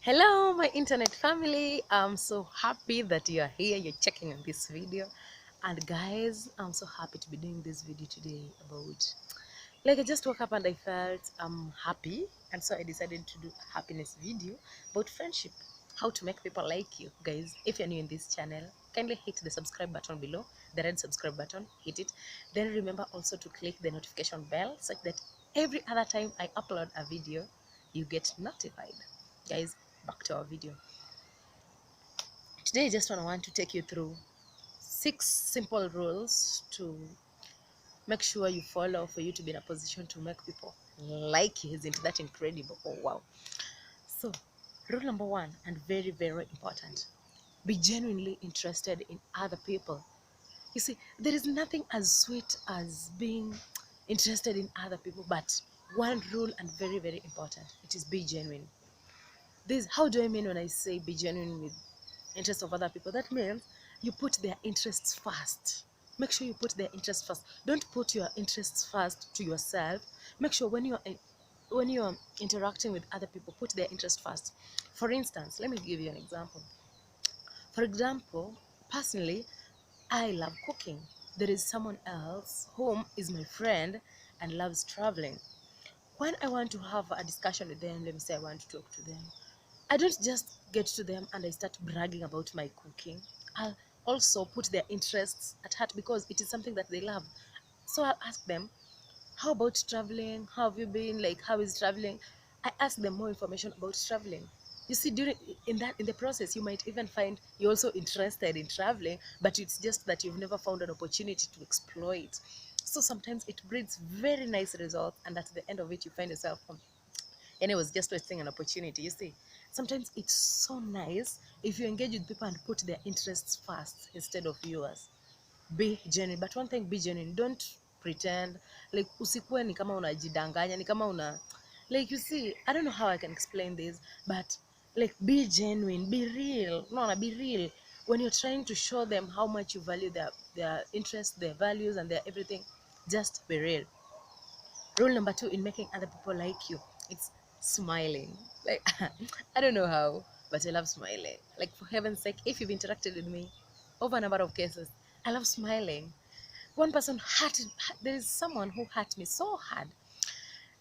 Hello, my internet family. I'm so happy that you are here. You're checking on this video. And guys, I'm so happy to be doing this video today about, I just woke up and I felt I'm happy. And so I decided to do a happiness video about friendship. How to make people like you. Guys, if you're new in this channel, kindly hit the subscribe button below, the red subscribe button, hit it. Then remember also to click the notification bell such that every other time I upload a video, you get notified. Guys, back to our video. Today I just want to take you through 6 simple rules to make sure you follow for you to be in a position to make people like you. Isn't that incredible? Oh wow. So rule number 1, and very very important, be genuinely interested in other people. You see, there is nothing as sweet as being interested in other people, but one rule, and very very important, it is be genuine. This, how do I mean when I say be genuine with interests of other people? That means you put their interests first. Make sure you put their interests first. Don't put your interests first to yourself. Make sure when you're interacting with other people, put their interest first. For instance, let me give you an example. For example, personally, I love cooking. There is someone else whom is my friend and loves traveling. When I want to have a discussion with them, let me say I want to talk to them, I don't just get to them and I start bragging about my cooking. I'll also put their interests at heart because it is something that they love. So I'll ask them, how about traveling? How have you been? Like, how is traveling? I ask them more information about traveling. You see, during in the process, you might even find you're also interested in traveling, but it's just that you've never found an opportunity to explore it. So sometimes it brings very nice results, and at the end of it, you find yourself and it was just wasting an opportunity. You see, sometimes it's so nice if you engage with people and put their interests first instead of yours. Be genuine, but one thing, be genuine. Don't pretend. Like, usikuwe ni kama unajidanganya, ni kama una, like, you see, I don't know how I can explain this, but like, be genuine, be real. No, be real. When you're trying to show them how much you value their interests, their values, and their everything, just be real. Rule number 2 in making other people like you, it's smiling. Like, I don't know how, but I love smiling. Like, for heaven's sake, if you've interacted with me over a number of cases, I love smiling. One person there is someone who hurt me so hard.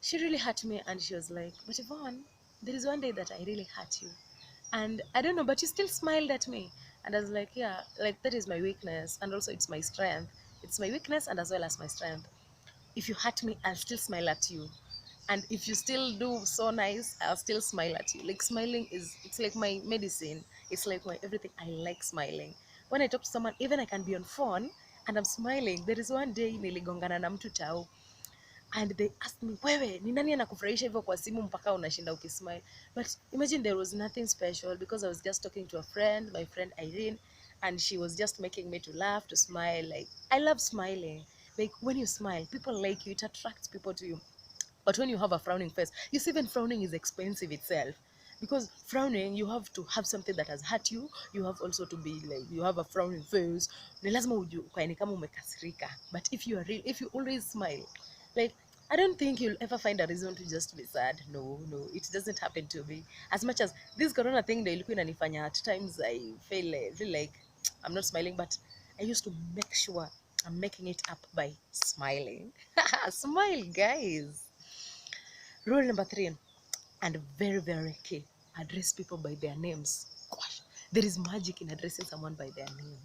She really hurt me, and she was like, but Yvonne, there is one day that I really hurt you, and I don't know, but you still smiled at me. And I was like, yeah, like, that is my weakness, and also it's my strength. It's my weakness and as well as my strength. If you hurt me, I'll still smile at you, and if you still do so nice, I'll still smile at you. Like, smiling is, it's like my medicine, it's like my everything. I like smiling. When I talk to someone, even I can be on phone and I'm smiling. There is one day niligongana na mtu tao, and they asked me, wewe ni nani anakufurahisha hivyo kwa simu mpaka unashinda ukismile? But imagine, there was nothing special, because I was just talking to a friend, my friend Irene, and she was just making me to laugh, to smile. Like, I love smiling. Like, when you smile, people like you, it attracts people to you. But when you have a frowning face, you see, even frowning is expensive itself. Because frowning, you have to have something that has hurt you. You have also to be like, you have a frowning face. Ni lazima ukae ni kama umekasirika. But if you are real, if you always smile, like, I don't think you'll ever find a reason to just be sad. No, no, it doesn't happen to me. As much as this corona thing, ndio ilikuwa inanifanya at times I feel like I'm not smiling, but I used to make sure I'm making it up by smiling. Smile, guys. Rule number 3, and very, very key, address people by their names. Gosh, there is magic in addressing someone by their name.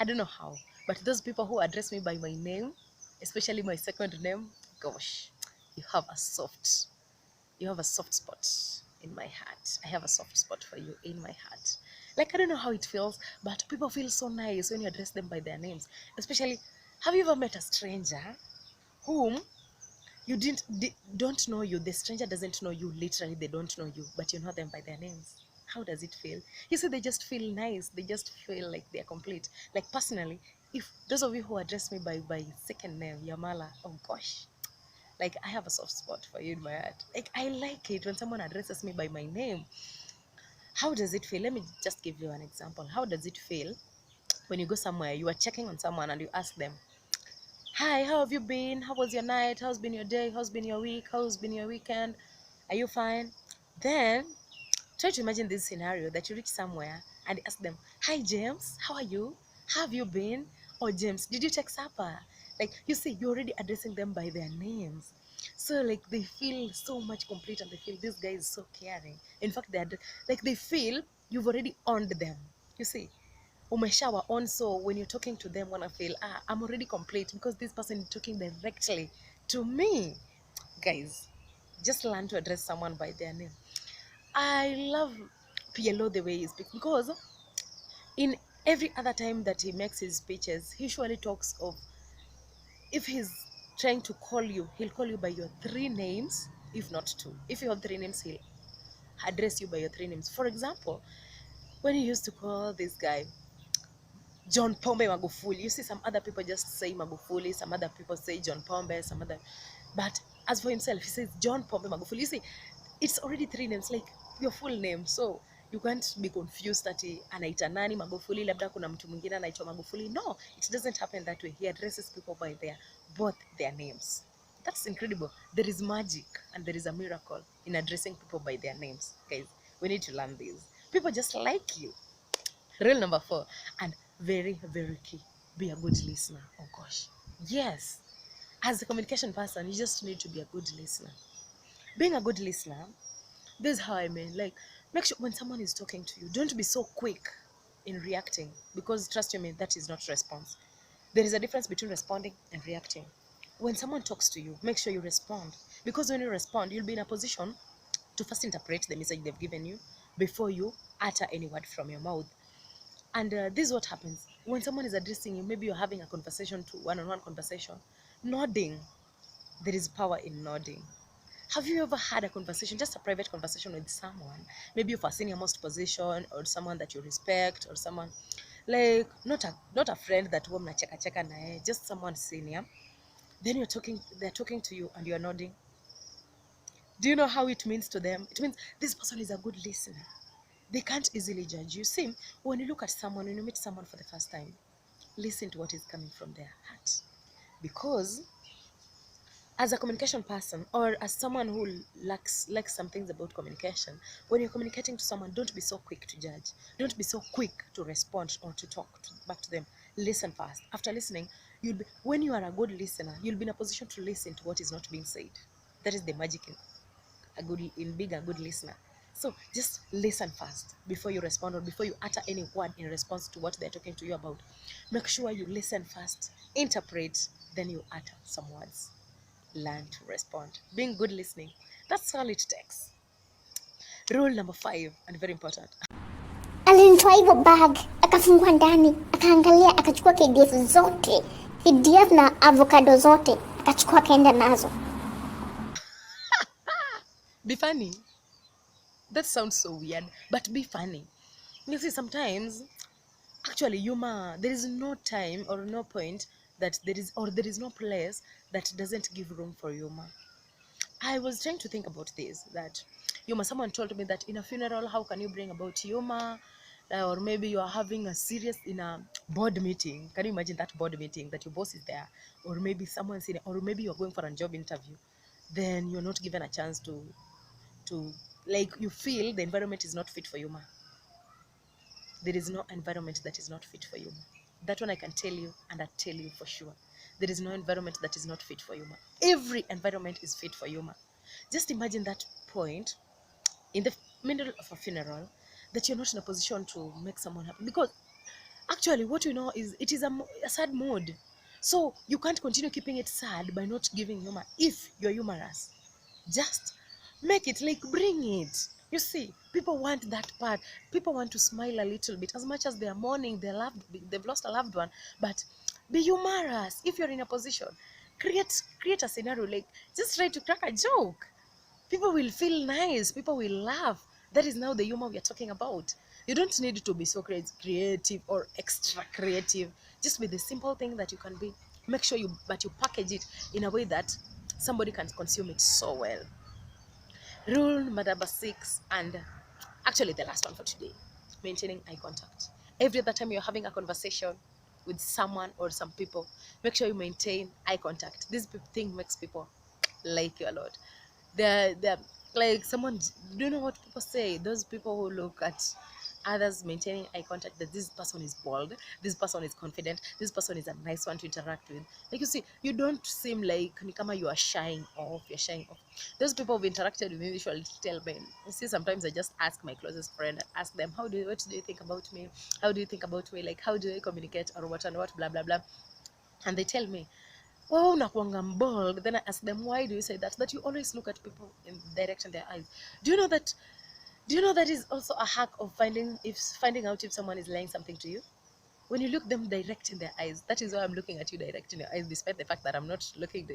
I don't know how, but those people who address me by my name, especially my second name, gosh, you have a soft, you have a soft spot in my heart. I have a soft spot for you in my heart. Like, I don't know how it feels, but people feel so nice when you address them by their names. Especially, have you ever met a stranger whom you don't know you? The stranger doesn't know you, literally they don't know you, but you know them by their names. How does it feel? You see, they just feel nice, they just feel like they're complete. Like, personally, if those of you who address me by second name, Yamala, oh gosh, like, I have a soft spot for you in my heart. Like, I like it when someone addresses me by my name. How does it feel? Let me just give you an example. How does it feel when you go somewhere, you are checking on someone, and you ask them, hi, how have you been? How was your night? How's been your day? How's been your week? How's been your weekend? Are you fine? Then Try to imagine this scenario that you reach somewhere and ask them, "Hi James, how are you? How have you been?" Or, "James, did you take supper?" Like, you see, you're already addressing them by their names. So like they feel so much complete and they feel this guy is so caring. In fact, like they feel you've already owned them. You see, umeshawa on, so when you're talking to them, wanna feel, I'm already complete because this person is talking directly to me. Guys, just learn to address someone by their name. I love PLO the way he speaks, because in every other time that he makes his speeches, he usually talks of, if he's trying to call you, he'll call you by your three names, if not two. If you have three names, he'll address you by your three names. For example, when he used to call this guy John Pombe Magufuli, you see some other people just say Magufuli, some other people say John Pombe, some other, but as for himself, he says John Pombe Magufuli. You see, it's already three names, like your full name, so you can't be confused ati anaita nani Magufuli, labda kuna mtu mwingine anaitwa Magufuli. No, it doesn't happen that way. He addresses people by both their names. That's incredible. There is magic and there is a miracle in addressing people by their names. Guys, we need to learn this. People just like you. Rule number 4, and very, very key, be a good listener. Oh gosh. Yes. As a communication person, you just need to be a good listener. Being a good listener, this is how I mean. Like, make sure when someone is talking to you, don't be so quick in reacting, because trust me, that is not response. There is a difference between responding and reacting. When someone talks to you, make sure you respond, because when you respond, you'll be in a position to first interpret the message they've given you before you utter any word from your mouth. And this is what happens when someone is addressing you. Maybe you're having a conversation, to one-on-one conversation, nodding. There is power in nodding. Have you ever had a conversation, just a private conversation with someone, maybe of a senior most position, or someone that you respect, or someone like not a friend that huwa mnacheka cheka naye, just someone senior. Then they're talking to you and you're nodding. Do you know how it means to them? It means this person is a good listener. They can't easily judge you. See, when you look at someone, when you meet someone for the first time, listen to what is coming from their heart. Because as a communication person, or as someone who likes some things about communication, when you're communicating to someone, don't be so quick to judge. Don't be so quick to respond or to talk back to them. Listen first. After listening, when you are a good listener, you'll be in a position to listen to what is not being said. That is the magic in being a good listener. So just listen first before you respond, or before you utter any word in response to what they're talking to you about. Make sure you listen first, interpret, then you utter some words. Learn to respond. Being good listening, that's all it takes. Rule number 5, and very important. Alinitoa hivyo bag, akafungua ndani, akaangalia, akachukua KDF zote, KDF na avocado zote, akachukua akaenda nazo. Be funny. That sounds so weird, but be funny. You see, sometimes, actually, humor, there is no time or no point that there is no place that doesn't give room for humor. I was trying to think about this, that humor, someone told me that in a funeral, how can you bring about humor? Or maybe you are having in a board meeting. Can you imagine that board meeting that your boss is there? Or maybe someone's in, or maybe you're going for a job interview. Then you're not given a chance to like, you feel the environment is not fit for humor. There is no environment that is not fit for humor. That one I can tell you, and I tell you for sure. There is no environment that is not fit for humor. Every environment is fit for humor. Just imagine that point in the middle of a funeral, that you're not in a position to make someone happy, because actually what you know is it is a sad mood. So you can't continue keeping it sad by not giving humor. If you're humorous, just make it, like, bring it. You see, people want that part. People want to smile a little bit, as much as they are mourning, they've lost a loved one. But be humorous. If you're in a position, create a scenario, like, just try to crack a joke. People will feel nice, people will laugh. That is now the humor we are talking about. You don't need to be so creative or extra creative. Just be the simple thing that you can be. Make sure you package it in a way that somebody can consume it so well. Rule number 6, and actually the last one for today: maintaining eye contact. Every other time you're having a conversation with someone or some people, make sure you maintain eye contact. This thing makes people like you a lot. Like someone, do you know what people say? Those people who look at others maintaining eye contact, that this person is bold, this person is confident, this person is a nice one to interact with. Like you see, you don't seem like ni kama you are shying off, you're shying off. Those people who've interacted with me usually tell me. You see, sometimes I just ask my closest friend, ask them, what do you think about me? How do you think about me? Like, how do I communicate or what and what, blah blah blah. And they tell me, oh, unakuanga bold. Then I ask them, why do you say that? That you always look at people in direct in their eyes. Do you know that? Do you know that is also a hack of finding out if someone is lying something to you? When you look them direct in their eyes, that is why I'm looking at you direct in your eyes, despite the fact that I'm not looking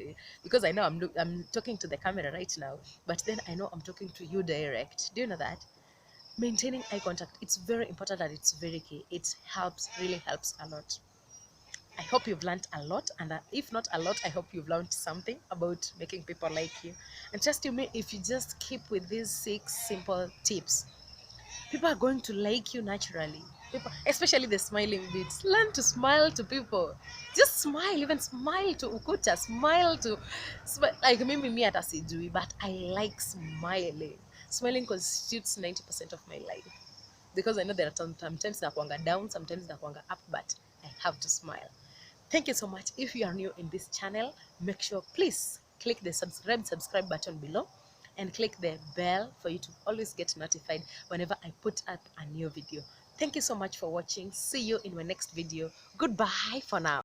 because I know I'm talking to the camera right now, but then I know I'm talking to you direct. Do you know that? Maintaining eye contact, it's very important and it's very key. It helps, really helps a lot. I hope you've learned a lot, and if not a lot, I hope you've learned something about making people like you. And trust you me, if you just keep with these 6 simple tips, people are going to like you naturally. People, especially the smiling bits. Learn to smile to people. Just smile, even smile to ukuta, smile to like me at sijui, but I like smiling. Smiling constitutes 90% of my life. Because I know there are sometimes nakuanga down, sometimes nakuanga up, but I have to smile. Thank you so much. If you are new in this channel, make sure please click the subscribe button below and click the bell for you to always get notified whenever I put up a new video. Thank you so much for watching. See you in my next video. Goodbye for now.